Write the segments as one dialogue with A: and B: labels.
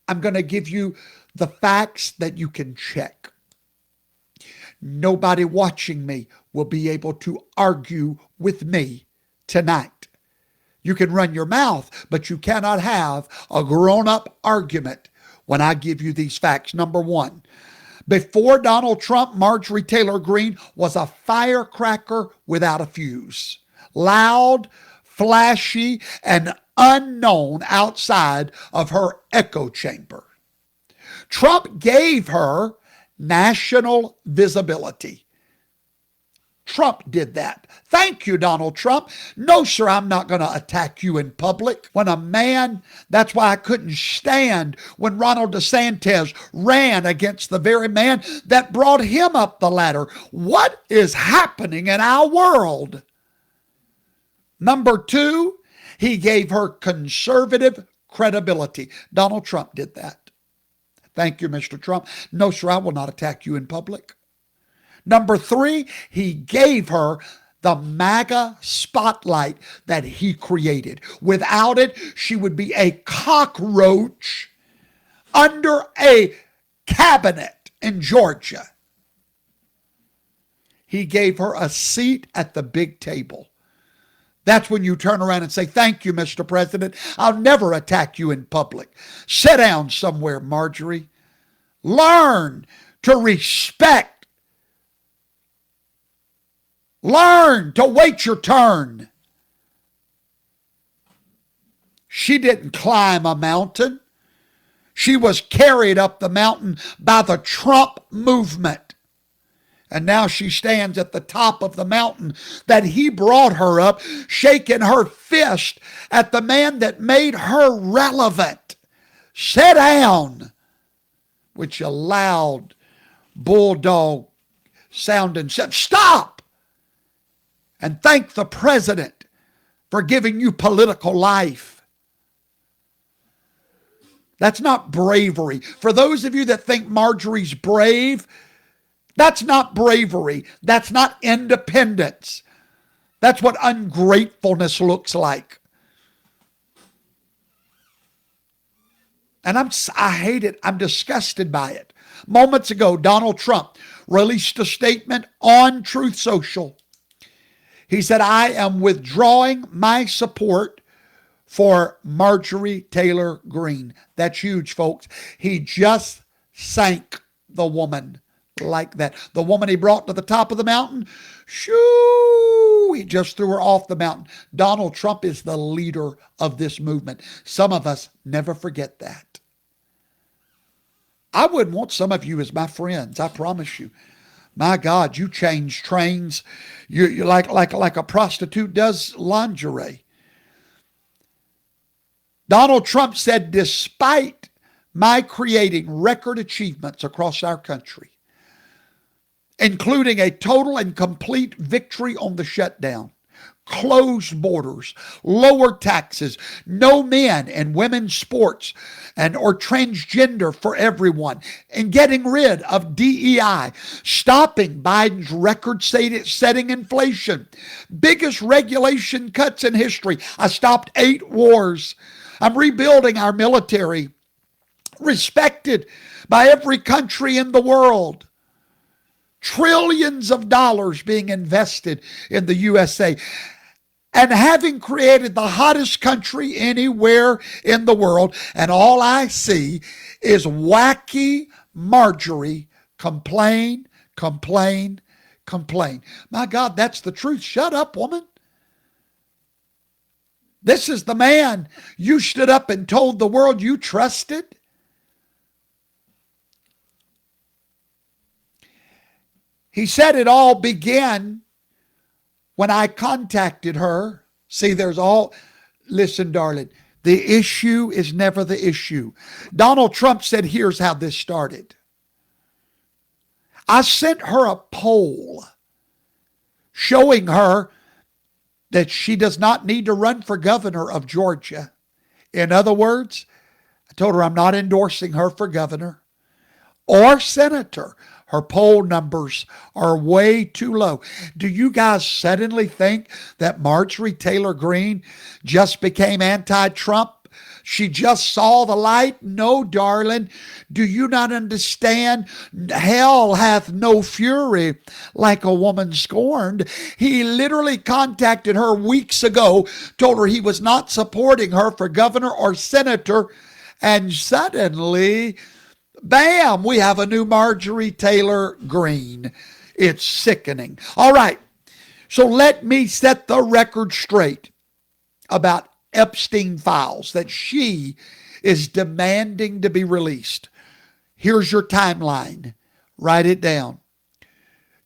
A: I'm going to give you the facts that you can check. Nobody watching me will be able to argue with me tonight. You can run your mouth, but you cannot have a grown-up argument when I give you these facts. Number one, before Donald Trump, Marjorie Taylor Greene was a firecracker without a fuse. Loud, flashy, and unknown outside of her echo chamber. Trump gave her national visibility. Trump did that. Thank you, Donald Trump. No, sir, I'm not going to attack you in public. When a man, that's why I couldn't stand when Ronald DeSantis ran against the very man that brought him up the ladder. What is happening in our world? Number two, he gave her conservative credibility. Donald Trump did that. Thank you, Mr. Trump. No, sir, I will not attack you in public. Number three, he gave her the MAGA spotlight that he created. Without it, she would be a cockroach under a cabinet in Georgia. He gave her a seat at the big table. That's when you turn around and say, thank you, Mr. President. I'll never attack you in public. Sit down somewhere, Marjorie. Learn to respect. Learn to wait your turn. She didn't climb a mountain. She was carried up the mountain by the Trump movement. And now she stands at the top of the mountain that he brought her up, shaking her fist at the man that made her relevant. Sit down with your loud bulldog sounding. Stop! And thank the president for giving you political life. That's not bravery. For those of you that think Marjorie's brave, that's not bravery. That's not independence. That's what ungratefulness looks like. And I hate it. I'm disgusted by it. Moments ago, Donald Trump released a statement on Truth Social. He said, I am withdrawing my support for Marjorie Taylor Greene. That's huge, folks. He just sank the woman like that. The woman he brought to the top of the mountain, shoo, he just threw her off the mountain. Donald Trump is the leader of this movement. Some of us never forget that. I wouldn't want some of you as my friends, I promise you. My God, you change trains. You're like a prostitute does lingerie. Donald Trump said, despite my creating record achievements across our country, including a total and complete victory on the shutdown, closed borders, lower taxes, no men and women's sports, or transgender for everyone, and getting rid of DEI, stopping Biden's record-setting inflation, biggest regulation cuts in history. I stopped 8 wars. I'm rebuilding our military, respected by every country in the world. Trillions of dollars being invested in the USA. And having created the hottest country anywhere in the world, and all I see is wacky Marjorie complain. My God, that's the truth. Shut up, woman. This is the man you stood up and told the world you trusted. He said it all began when I contacted her. See, listen, darling, the issue is never the issue. Donald Trump said, here's how this started. I sent her a poll showing her that she does not need to run for governor of Georgia. In other words, I told her I'm not endorsing her for governor or senator. Her poll numbers are way too low. Do you guys suddenly think that Marjorie Taylor Greene just became anti-Trump She just saw the light. No, darling, do you not understand? Hell hath no fury like a woman scorned. He literally contacted her weeks ago, told her he was not supporting her for governor or senator, and suddenly, bam, we have a new Marjorie Taylor Greene. It's sickening. All right, so let me set the record straight about Epstein files that she is demanding to be released. Here's your timeline. Write it down.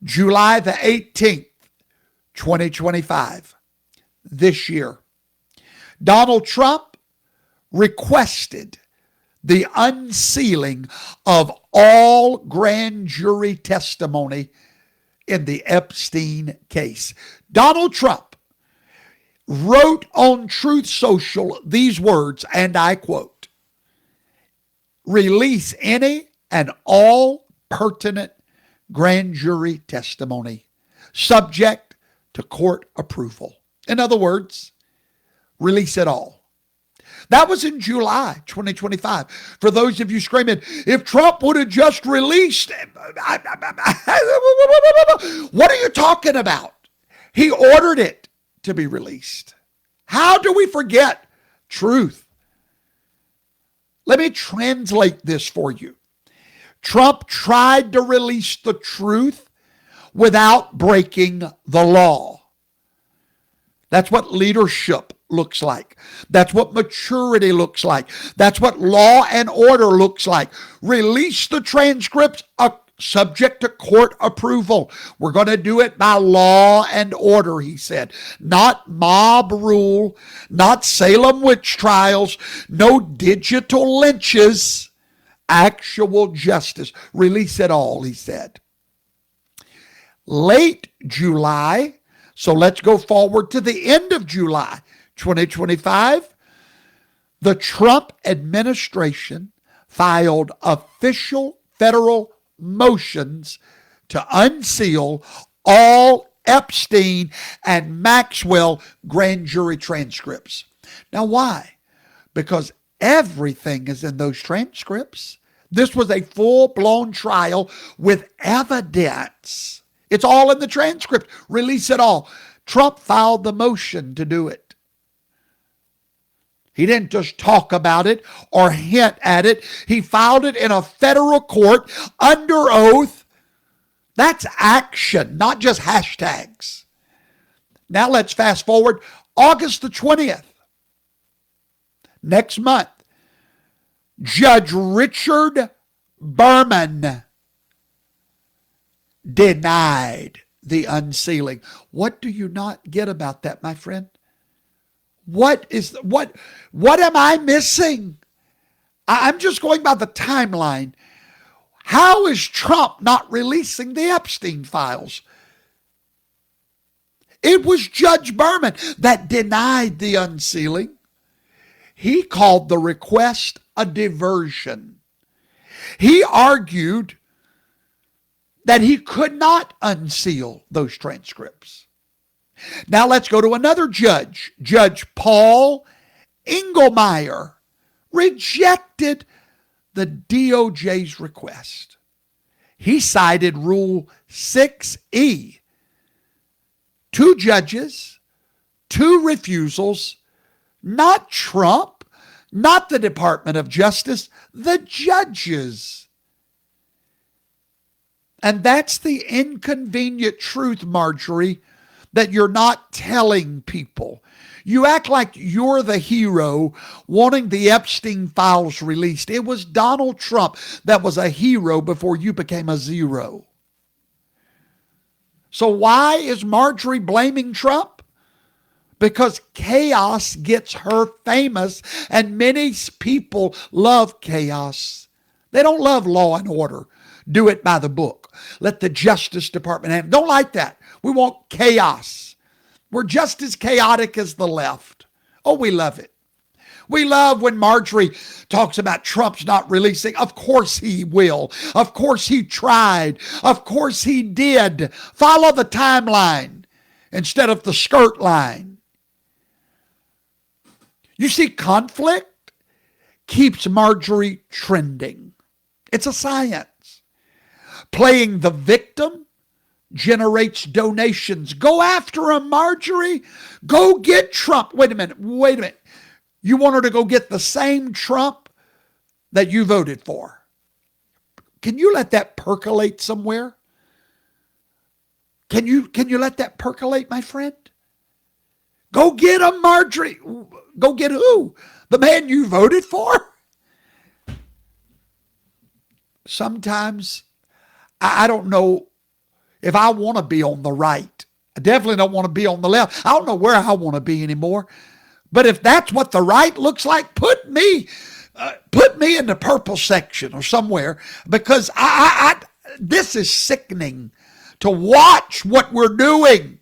A: July the 18th, 2025, this year. Donald Trump requested the unsealing of all grand jury testimony in the Epstein case. Donald Trump wrote on Truth Social these words, and I quote, "Release any and all pertinent grand jury testimony subject to court approval." In other words, release it all. That was in July 2025. For those of you screaming, if Trump would have just released, what are you talking about? He ordered it to be released. How do we forget truth? Let me translate this for you. Trump tried to release the truth without breaking the law. That's what leadership looks like. That's what maturity looks like. That's what law and order looks like. Release the transcripts subject to court approval. We're going to do it by law and order, he said. Not mob rule, not Salem witch trials, no digital lynches, actual justice. Release it all, he said. Late July, so let's go forward to the end of July 2025, the Trump administration filed official federal motions to unseal all Epstein and Maxwell grand jury transcripts. Now, why? Because everything is in those transcripts. This was a full-blown trial with evidence. It's all in the transcript. Release it all. Trump filed the motion to do it. He didn't just talk about it or hint at it. He filed it in a federal court under oath. That's action, not just hashtags. Now let's fast forward. August the 20th. Next month. Judge Richard Berman denied the unsealing. What do you not get about that, my friend? What am I missing? I'm just going by the timeline. How is Trump not releasing the Epstein files? It was Judge Berman that denied the unsealing. He called the request a diversion. He argued that he could not unseal those transcripts. Now let's go to another judge. Judge Paul Engelmeyer rejected the DOJ's request. He cited Rule 6E. 2 judges, 2 refusals, not Trump, not the Department of Justice, the judges. And that's the inconvenient truth, Marjorie, that you're not telling people. You act like you're the hero wanting the Epstein files released. It was Donald Trump that was a hero before you became a zero. So why is Marjorie blaming Trump? Because chaos gets her famous, and many people love chaos. They don't love law and order. Do it by the book. Let the Justice Department handle it. Don't like that. We want chaos. We're just as chaotic as the left. Oh, we love it. We love when Marjorie talks about Trump's not releasing. Of course he will. Of course he tried. Of course he did. Follow the timeline instead of the skirt line. You see conflict? keeps Marjorie trending. It's a science. Playing the victim generates donations. Go after him, Marjorie. Go get Trump. Wait a minute. You want her to go get the same Trump that you voted for? Can you let that percolate somewhere? Can you let that percolate, my friend? Go get him, Marjorie. Go get who? The man you voted for? Sometimes I don't know if I want to be on the right. I definitely don't want to be on the left. I don't know where I want to be anymore. But if that's what the right looks like, put me in the purple section or somewhere, because this is sickening to watch what we're doing.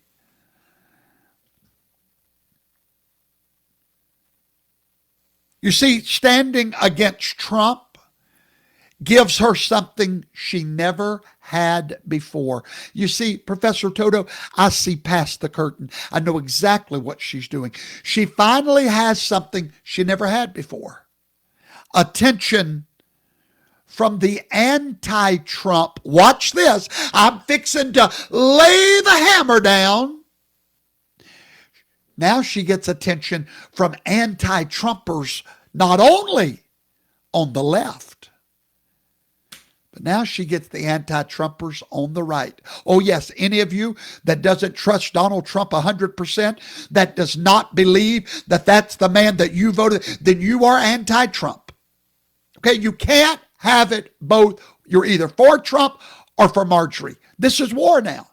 A: You see, standing against Trump gives her something she never had before. You see, Professor Toto, I see past the curtain. I know exactly what she's doing. She finally has something she never had before. Attention from the anti-Trump. Watch this. I'm fixing to lay the hammer down. Now she gets attention from anti-Trumpers, not only on the left, but now she gets the anti-Trumpers on the right. Oh yes, any of you that doesn't trust Donald Trump 100%, that does not believe that that's the man that you voted, then you are anti-Trump. Okay, you can't have it both. You're either for Trump or for Marjorie. This is war now.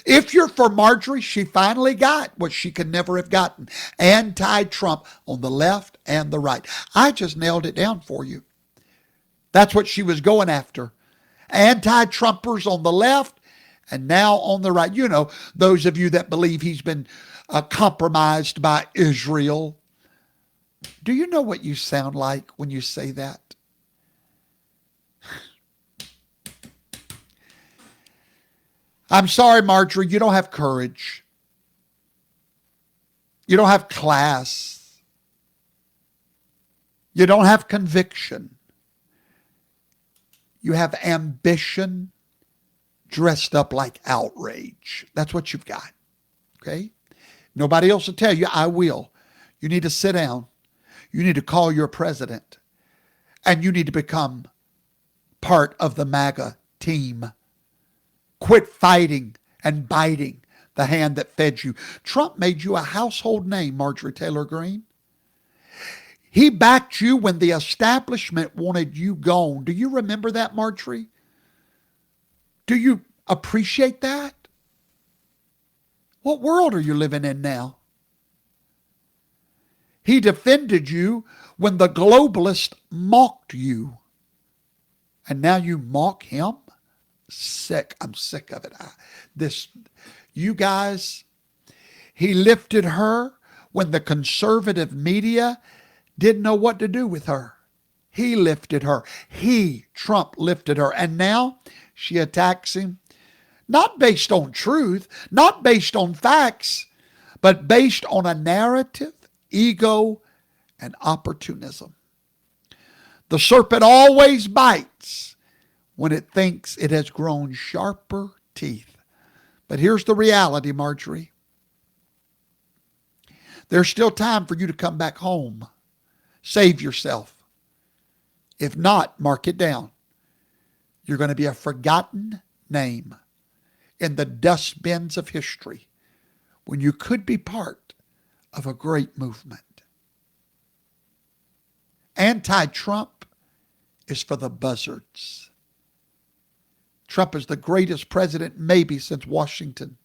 A: If you're for Marjorie, she finally got what she could never have gotten. Anti-Trump on the left and the right. I just nailed it down for you. That's what she was going after. Anti-Trumpers on the left and now on the right. You know, those of you that believe he's been compromised by Israel. Do you know what you sound like when you say that? I'm sorry, Marjorie, you don't have courage. You don't have class. You don't have conviction. You have ambition dressed up like outrage. That's what you've got. Okay? Nobody else will tell you. I will. You need to sit down. You need to call your president. And you need to become part of the MAGA team. Quit fighting and biting the hand that fed you. Trump made you a household name, Marjorie Taylor Greene. He backed you when the establishment wanted you gone. Do you remember that, Marjorie? Do you appreciate that? What world are you living in now? He defended you when the globalists mocked you. And now you mock him? Sick. I'm sick of it. You guys, he lifted her when the conservative media didn't know what to do with her. He lifted her. Trump lifted her. And now she attacks him, not based on truth, not based on facts, but based on a narrative, ego, and opportunism. The serpent always bites when it thinks it has grown sharper teeth. But here's the reality, Marjorie. There's still time for you to come back home. Save yourself. If not, mark it down. You're going to be a forgotten name in the dustbins of history when you could be part of a great movement. Anti-Trump is for the buzzards. Trump is the greatest president maybe since Washington.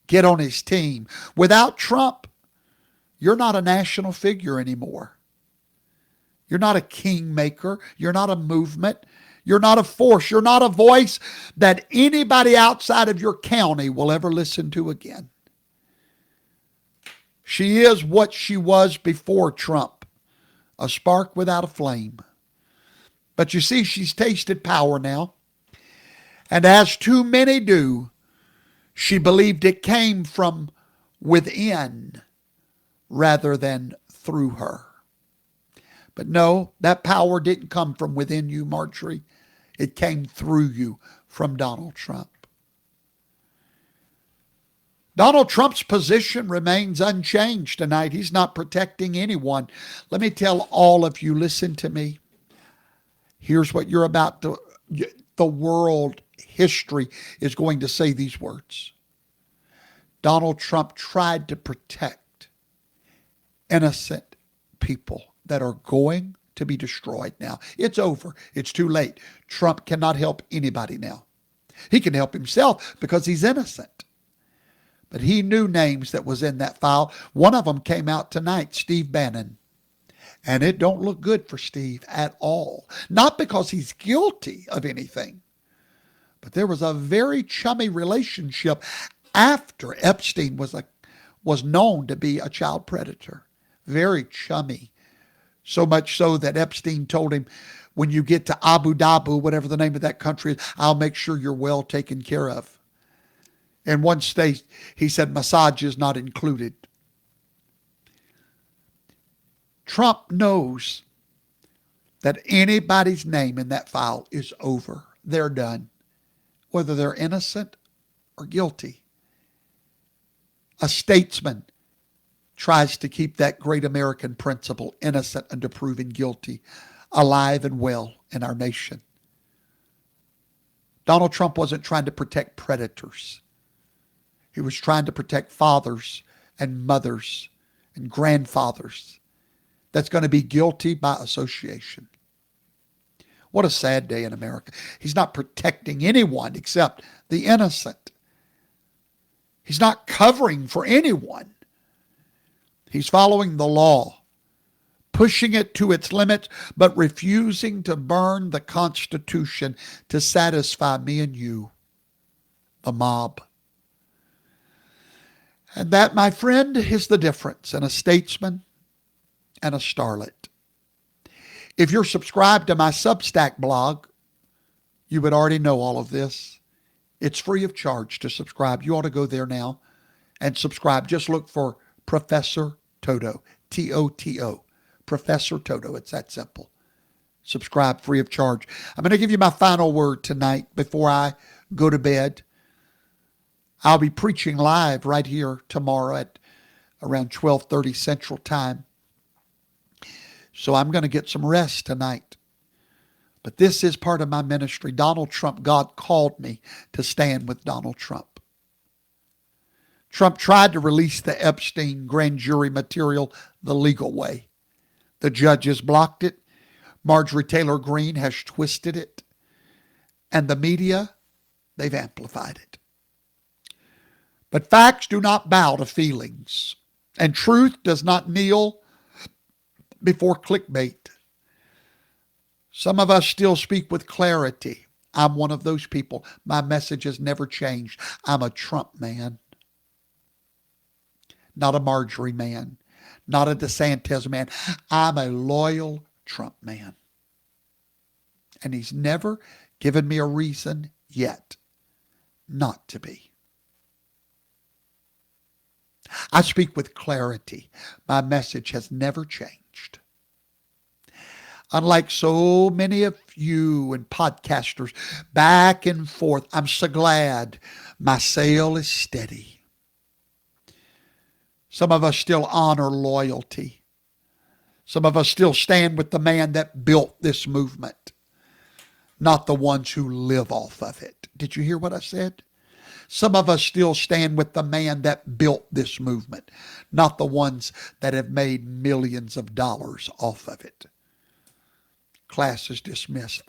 A: Get on his team. Without Trump, you're not a national figure anymore. You're not a kingmaker. You're not a movement. You're not a force. You're not a voice that anybody outside of your county will ever listen to again. She is what she was before Trump, a spark without a flame. But you see, she's tasted power now. And as too many do, she believed it came from within rather than through her. But no, that power didn't come from within you, Marjorie. It came through you from Donald Trump. Donald Trump's position remains unchanged tonight. He's not protecting anyone. Let me tell all of you, listen to me. Here's what you're about to, the world history is going to say these words. Donald Trump tried to protect innocent people that are going to be destroyed now. It's over. It's too late. Trump cannot help anybody now. He can help himself because he's innocent. But he knew names that was in that file. One of them came out tonight, Steve Bannon. And it don't look good for Steve at all. Not because he's guilty of anything, but there was a very chummy relationship after Epstein was known to be a child predator. Very chummy. So much so that Epstein told him, when you get to Abu Dhabi, whatever the name of that country is, I'll make sure you're well taken care of. In one state, he said massage is not included. Trump knows that anybody's name in that file is over. They're done, whether they're innocent or guilty. A statesman tries to keep that great American principle, innocent unto proven guilty, alive and well in our nation. Donald Trump wasn't trying to protect predators. He was trying to protect fathers and mothers and grandfathers that's going to be guilty by association. What a sad day in America. He's not protecting anyone except the innocent. He's not covering for anyone. He's following the law, pushing it to its limits, but refusing to burn the Constitution to satisfy me and you, the mob. And that, my friend, is the difference in a statesman and a starlet. If you're subscribed to my Substack blog, you would already know all of this. It's free of charge to subscribe. You ought to go there now and subscribe. Just look for Professor Toto, T-O-T-O, Professor Toto. It's that simple. Subscribe free of charge. I'm going to give you my final word tonight before I go to bed. I'll be preaching live right here tomorrow at around 12:30 Central Time. So I'm going to get some rest tonight. But this is part of my ministry. Donald Trump, God called me to stand with Donald Trump. Trump tried to release the Epstein grand jury material the legal way. The judges blocked it. Marjorie Taylor Greene has twisted it. And the media, they've amplified it. But facts do not bow to feelings, and truth does not kneel before clickbait. Some of us still speak with clarity. I'm one of those people. My message has never changed. I'm a Trump man, not a Marjorie man, not a DeSantis man. I'm a loyal Trump man. And he's never given me a reason yet not to be. I speak with clarity. My message has never changed. Unlike so many of you and podcasters, back and forth, I'm so glad my sail is steady. Some of us still honor loyalty. Some of us still stand with the man that built this movement, not the ones who live off of it. Did you hear what I said? Some of us still stand with the man that built this movement, not the ones that have made millions of dollars off of it. Class is dismissed.